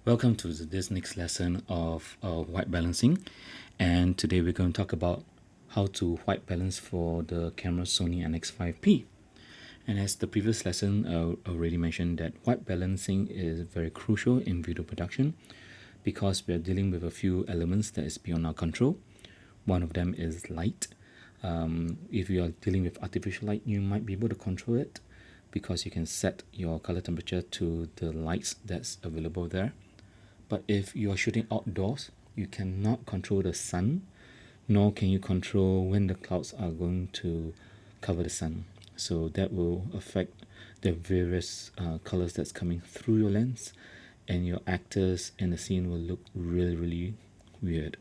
Welcome to this next lesson of white balancing, and today we're going to talk about how to white balance for the camera Sony NX5P. And as the previous lesson already mentioned, that white balancing is very crucial in video production because we are dealing with a few elements that is beyond our control. One of them is light. If you are dealing with artificial light, you might be able to control it because you can set your color temperature to the lights that's available there. But if you are shooting outdoors, you cannot control the sun, nor can you control when the clouds are going to cover the sun. So that will affect the various colors that's coming through your lens, and your actors and the scene will look really weird.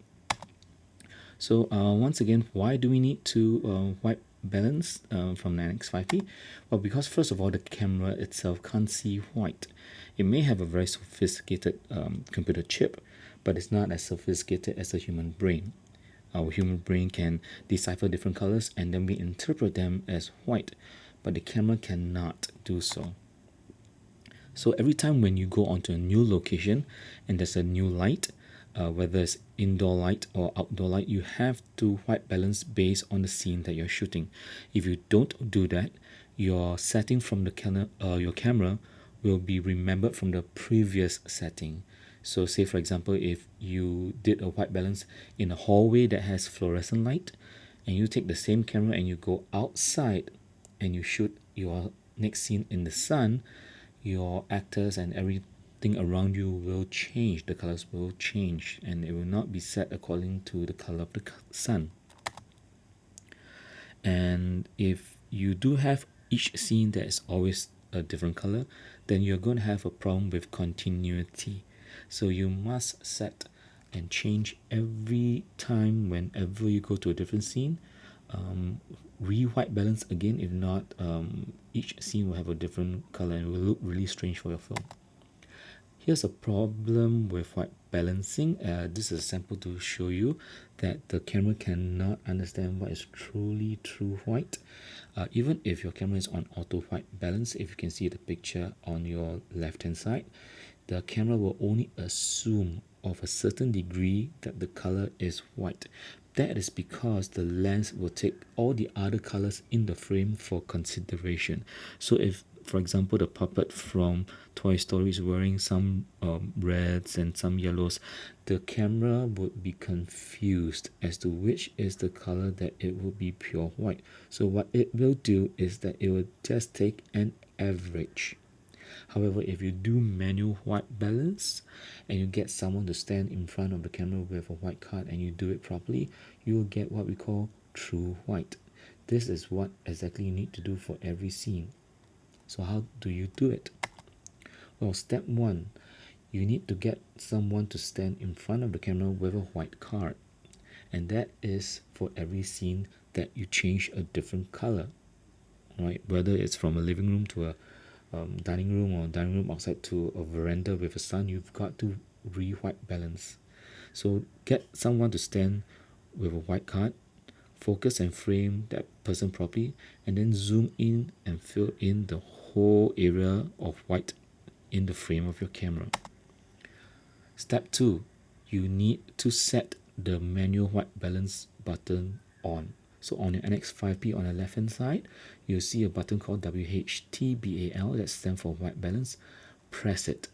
So once again, why do we need to white balance from the NX5P? Well, because first of all, the camera itself can't see white. It may have a very sophisticated computer chip, but it's not as sophisticated as a human brain. Our human brain can decipher different colors and then we interpret them as white, but the camera cannot do so. So every time when you go onto a new location and there's a new light, whether it's indoor light or outdoor light, you have to white balance based on the scene that you're shooting. If you don't do that, your setting from the your camera will be remembered from the previous setting. So say for example, if you did a white balance in a hallway that has fluorescent light, and you take the same camera and you go outside and you shoot your next scene in the sun, your actors and everything around you will change. The colors will change and it will not be set according to the color of the sun. And if you do have each scene that is always a different color, then you're going to have a problem with continuity. So you must set and change every time whenever you go to a different scene. Re-white balance again. If not, each scene will have a different color and will look really strange for your film. Here's a problem with white balancing. This is a sample to show you that the camera cannot understand what is truly true white. Even if your camera is on auto white balance, if you can see the picture on your left hand side, the camera will only assume of a certain degree that the color is white. That is because the lens will take all the other colors in the frame for consideration. So if, for example, the puppet from Toy Story is wearing some reds and some yellows, the camera would be confused as to which is the color that it will be pure white. So what it will do is that it will just take an average. However, if you do manual white balance and you get someone to stand in front of the camera with a white card and you do it properly, you will get what we call true white. This is what exactly you need to do for every scene. So how do you do it? Well, step one, you need to get someone to stand in front of the camera with a white card. And that is for every scene that you change a different color, right? Whether it's from a living room to a dining room or dining room outside to a veranda with a sun, you've got to re-white balance. So get someone to stand with a white card, focus and frame that person properly, and then zoom in and fill in the whole area of white in the frame of your camera. Step 2, you need to set the manual white balance button on. So on your NX5P on the left hand side, you'll see a button called WHTBAL, that stands for white balance. Press it.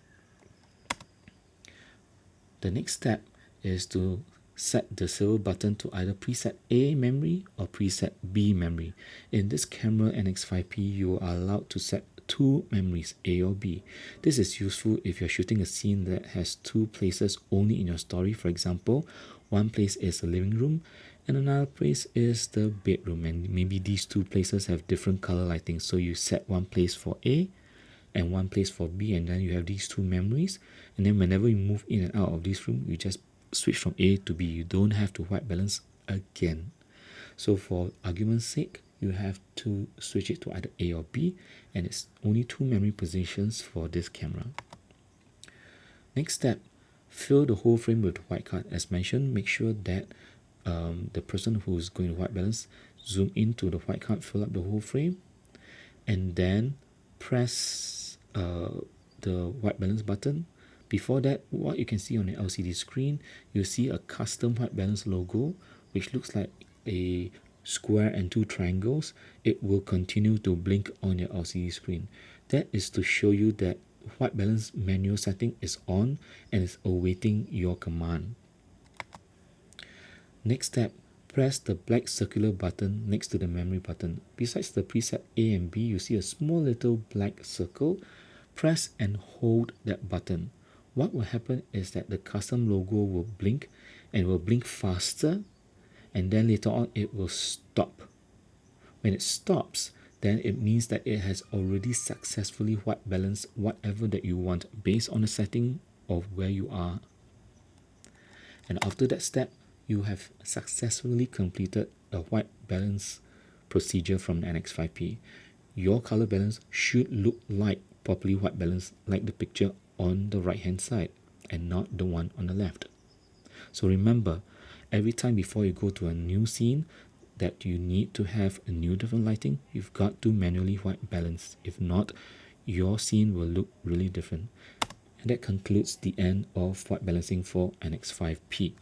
The next step is to set the silver button to either preset A memory or preset B memory. In this camera NX5P, you are allowed to set two memories, A or B. This is useful if you're shooting a scene that has two places only in your story. For example, one place is the living room and another place is the bedroom, and maybe these two places have different color lighting. So you set one place for A and one place for B, and then you have these two memories, and then whenever you move in and out of this room, you just switch from A to B. You don't have to white balance again. So for argument's sake, you have to switch it to either A or B, and it's only two memory positions for this camera. Next step, fill the whole frame with white card. As mentioned, make sure that the person who is going to white balance zoom into the white card, fill up the whole frame, and then press the white balance button Before that, what you can see on the LCD screen, you see a custom white balance logo, which looks like a square and two triangles. It will continue to blink on your LCD screen. That is to show you that white balance manual setting is on and is awaiting your command. Next step, press the black circular button next to the memory button. Besides the preset A and B, you see a small little black circle. Press and hold that button. What will happen is that the custom logo will blink and will blink faster, and then later on it will stop. When it stops, then it means that it has already successfully white balanced whatever that you want based on the setting of where you are. And after that step, you have successfully completed a white balance procedure from the NX5P. Your color balance should look like properly white balance, like the picture on the right hand side and not the one on the left. So remember, every time before you go to a new scene that you need to have a new different lighting, you've got to manually white balance. If not, your scene will look really different. And that concludes the end of white balancing for NX5P.